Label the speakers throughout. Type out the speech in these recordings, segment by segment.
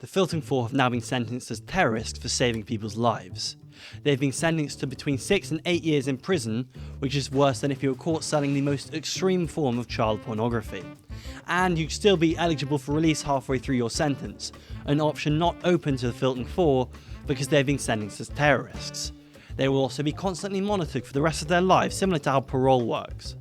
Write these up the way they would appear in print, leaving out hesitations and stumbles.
Speaker 1: The Filton 4 have now been sentenced as terrorists for saving people's lives. They've been sentenced to between 6 and 8 years in prison, which is worse than if you were caught selling the most extreme form of child pornography. And you'd still be eligible for release halfway through your sentence, an option not open to the Filton 4 because they've been sentenced as terrorists. They will also be constantly monitored for the rest of their lives, similar to how parole works.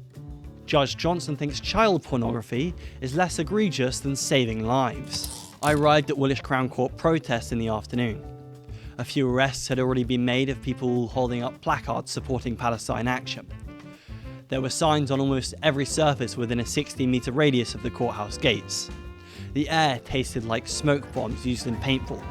Speaker 1: Judge Johnson thinks child pornography is less egregious than saving lives. I arrived at Woolwich Crown Court protest in the afternoon. A few arrests had already been made of people holding up placards supporting Palestine action. There were signs on almost every surface within a 60-metre radius of the courthouse gates. The air tasted like smoke bombs used in paintball.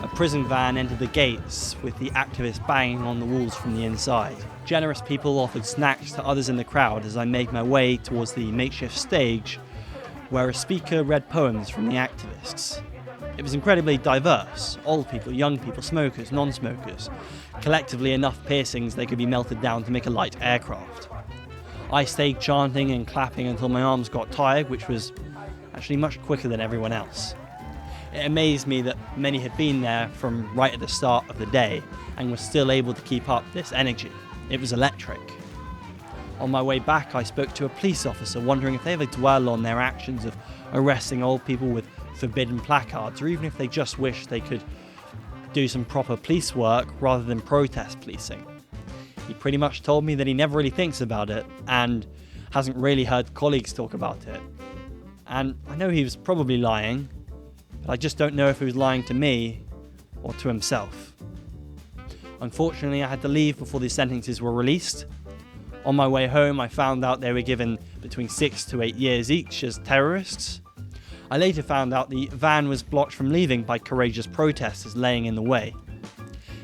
Speaker 1: A prison van entered the gates, with the activists banging on the walls from the inside. Generous people offered snacks to others in the crowd as I made my way towards the makeshift stage, where a speaker read poems from the activists. It was incredibly diverse: old people, young people, smokers, non-smokers, collectively enough piercings they could be melted down to make a light aircraft. I stayed chanting and clapping until my arms got tired, which was actually much quicker than everyone else. It amazed me that many had been there from right at the start of the day and were still able to keep up this energy. It was electric. On my way back, I spoke to a police officer, wondering if they ever dwell on their actions of arresting old people with forbidden placards, or even if they just wish they could do some proper police work rather than protest policing. He pretty much told me that he never really thinks about it and hasn't really heard colleagues talk about it. And I know he was probably lying, but I just don't know if he was lying to me or to himself. Unfortunately, I had to leave before the sentences were released. On my way home, I found out they were given between 6 to 8 years each as terrorists. I later found out the van was blocked from leaving by courageous protesters laying in the way.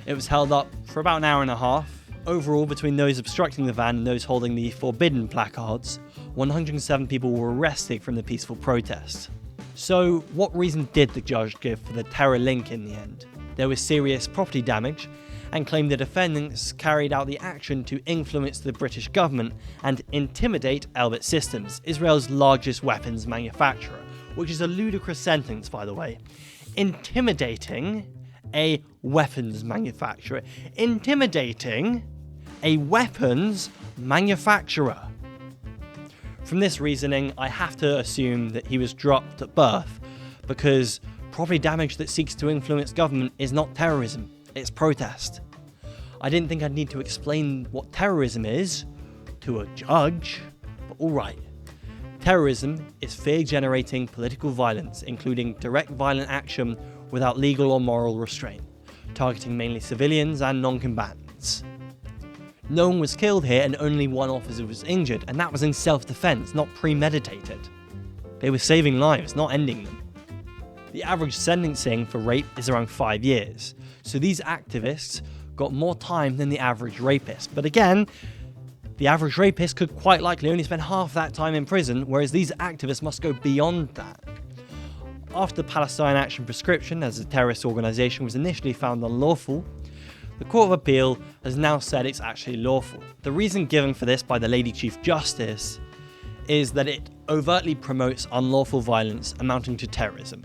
Speaker 1: It was held up for about an hour and a half. Overall, between those obstructing the van and those holding the forbidden placards, 107 people were arrested from the peaceful protest. So, what reason did the judge give for the terror link in the end? There was serious property damage, and claimed the defendants carried out the action to influence the British government and intimidate Elbit Systems, Israel's largest weapons manufacturer, which is a ludicrous sentence, by the way. Intimidating a weapons manufacturer. Intimidating a weapons manufacturer. From this reasoning, I have to assume that he was dropped at birth, because property damage that seeks to influence government is not terrorism. It's protest. I didn't think I'd need to explain what terrorism is to a judge, but alright. Terrorism is fear-generating political violence, including direct violent action without legal or moral restraint, targeting mainly civilians and non-combatants. No one was killed here and only one officer was injured, and that was in self-defense, not premeditated. They were saving lives, not ending them. The average sentencing for rape is around 5 years, so these activists got more time than the average rapist. But again, the average rapist could quite likely only spend half that time in prison, whereas these activists must go beyond that. After Palestine Action Prescription as a terrorist organisation was initially found unlawful, the Court of Appeal has now said it's actually lawful. The reason given for this by the Lady Chief Justice is that it overtly promotes unlawful violence amounting to terrorism.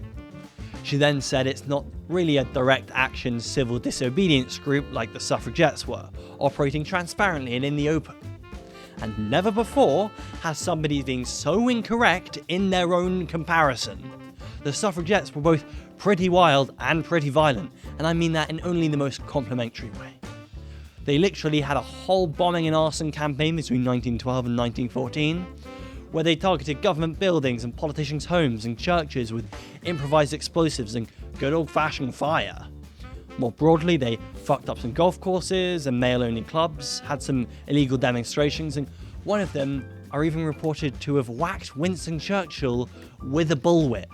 Speaker 1: She then said it's not really a direct action civil disobedience group like the suffragettes were, operating transparently and in the open. And never before has somebody been so incorrect in their own comparison. The suffragettes were both pretty wild and pretty violent, and I mean that in only the most complimentary way. They literally had a whole bombing and arson campaign between 1912 and 1914, where they targeted government buildings and politicians' homes and churches with improvised explosives and good old-fashioned fire. More broadly, they fucked up some golf courses and male-only clubs, had some illegal demonstrations, and one of them are even reported to have whacked Winston Churchill with a bullwhip.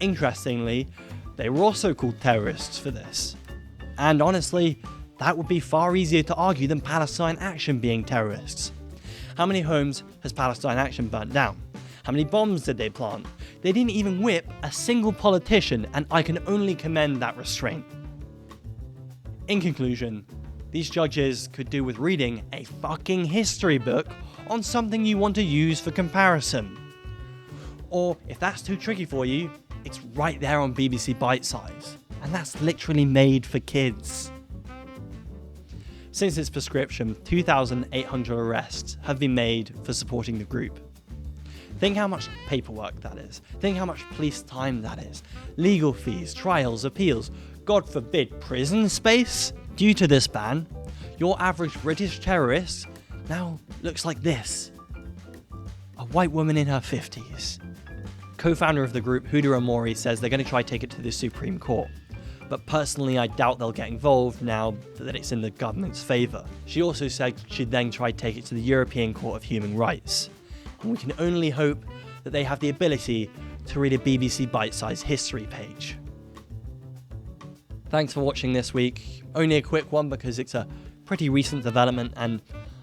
Speaker 1: Interestingly, they were also called terrorists for this. And honestly, that would be far easier to argue than Palestine Action being terrorists. How many homes has Palestine Action burnt down? How many bombs did they plant? They didn't even whip a single politician, and I can only commend that restraint. In conclusion, these judges could do with reading a fucking history book on something you want to use for comparison. Or, if that's too tricky for you, it's right there on BBC Bitesize. And that's literally made for kids. Since its prescription, 2,800 arrests have been made for supporting the group. Think how much paperwork that is. Think how much police time that is. Legal fees, trials, appeals, God forbid, prison space. Due to this ban, your average British terrorist now looks like this. A white woman in her 50s. Co-founder of the group, Huda Amori, says they're going to try to take it to the Supreme Court. But personally, I doubt they'll get involved now that it's in the government's favour. She also said she'd then try to take it to the European Court of Human Rights. And we can only hope that they have the ability to read a BBC Bitesize history page. Thanks for watching this week. Only a quick one because it's a pretty recent development and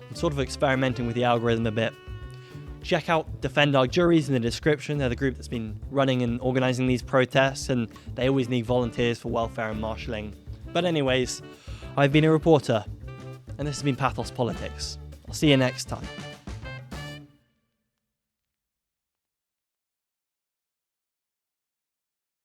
Speaker 1: I'm sort of experimenting with the algorithm a bit. Check out Defend Our Juries in the description. They're the group that's been running and organising these protests, and they always need volunteers for welfare and marshalling. But anyways, I've been a reporter, and this has been Pathos Politics. I'll see you next time.